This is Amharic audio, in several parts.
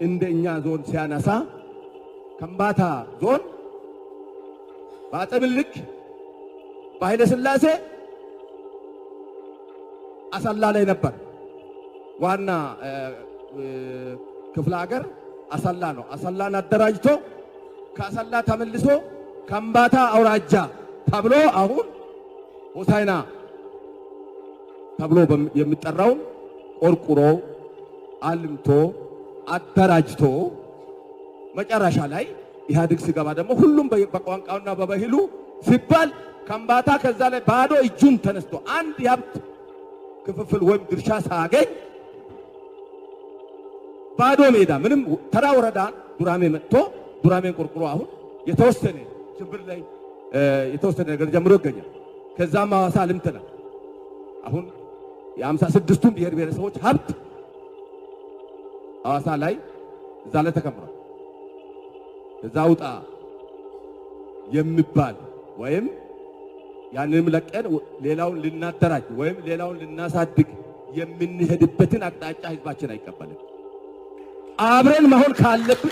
እንደኛ ዞን ሲያነሳ ከምባታ ዞን በአፄ ምኒልክ በኃይለ ሥላሴ አሰላ ላይ ነበር። ዋና ክፍለ ሀገር አሰላ ነው። አሰላን አደራጅቶ ከአሰላ ተመልሶ ከምባታ አውራጃ ተብሎ አሁን ሆሳዕና ተብሎ የሚጠራው ቆርቁሮ አልምቶ አደራጅቶ መጨረሻ ላይ ኢህአዴግ ሲገባ ደግሞ ሁሉም በቋንቋውና በባህሉ ሲባል ከምባታ ከዛ ላይ ባዶ እጁን ተነስቶ አንድ የሀብት ክፍፍል ወይም ድርሻ ሳያገኝ ባዶ ሜዳ ምንም ተራ ወረዳ ዱራሜ መጥቶ ዱራሜን ቆርቁሮ አሁን የተወሰነ ችግር ላይ የተወሰነ ነገር ጀምሮ ይገኛል። ከዛም ሐዋሳ ልምትና አሁን የ56ቱም ብሔር ብሔረሰቦች ሀብት ሐዋሳ ላይ እዛ ላይ ተከምሯል። እዛ ውጣ የሚባል ወይም ያንንም ለቀን ሌላውን ልናደራጅ ወይም ሌላውን ልናሳድግ የምንሄድበትን አቅጣጫ ህዝባችን አይቀበልም። አብረን መሆን ካለብን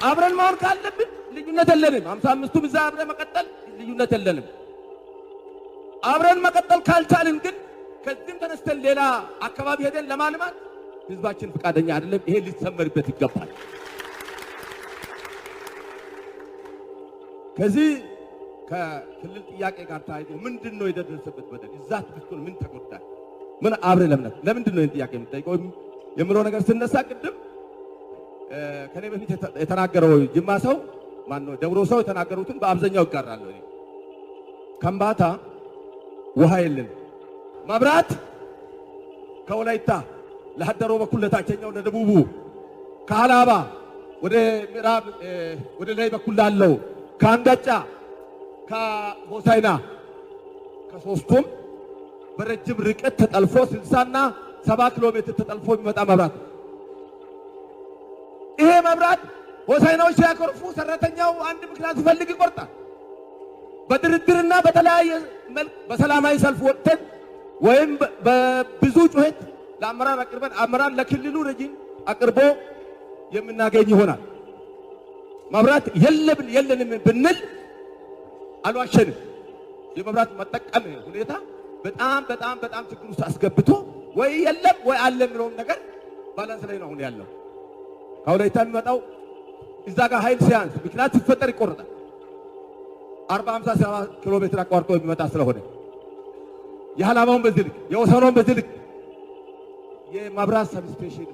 አብረን መሆን ካለብን ልዩነት የለንም። 55ቱም እዛ አብረን መቀጠል ልዩነት የለንም። አብረን መቀጠል ካልቻልን ግን ከዚህም ተነስተን ሌላ አካባቢ ሄደን ለማልማት ህዝባችን ፈቃደኛ አይደለም። ይሄ ሊሰመርበት ይገባል። ከዚህ ከክልል ጥያቄ ጋር ታይቶ ምንድነው የደረሰበት በደል? እዛ ትክክል ምን ተጎዳ? ምን አብረ ለምንድነው ይሄን ጥያቄ የምጠይቀው የምለው ነገር ስነሳ ቅድም ከኔ በፊት የተናገረው ጅማ ሰው ማነው ደብሮ ሰው የተናገሩትን በአብዛኛው ይጋራለሁ። ከምባታ ውሃ የለም፣ መብራት ከወላይታ ለሀደሮ በኩል ለታችኛው ለደቡቡ ከአላባ ወደ ምዕራብ ወደ ላይ በኩል ላለው ከአንጋጫ ከሆሳዕና ከሶስቱም በረጅም ርቀት ተጠልፎ 60 እና 70 ኪሎ ሜትር ተጠልፎ የሚመጣ መብራት። ይሄ መብራት ሆሳዕናዎች ሲያኮርፉ ሰራተኛው አንድ ምክንያት ሲፈልግ ይቆርጣል። በድርድርና በተለያየ መልክ በሰላማዊ ሰልፍ ወጥተን ወይም በብዙ ጩኸት ለአመራር አቅርበን አመራር ለክልሉ ረጂም አቅርቦ የምናገኝ ይሆናል። መብራት የለንም ብንል አልዋሸንም። የመብራት መጠቀም ሁኔታ በጣም ችግር ውስጥ አስገብቶ ወይ የለም ወይ አለ የሚለውን ነገር ባላንስ ላይ ነው አሁን ያለው። ከወላይታ የሚመጣው እዛ ጋር ኃይል ሲያንስ ምክንያት ሲፈጠር ይቆርጣል። 40 50 70 ኪሎ ሜትር አቋርጦ የሚመጣ ስለሆነ የሐላማውን በዚህ ልክ የወሰኖውን በዚህ ልክ የመብራት ሰብስቴሽን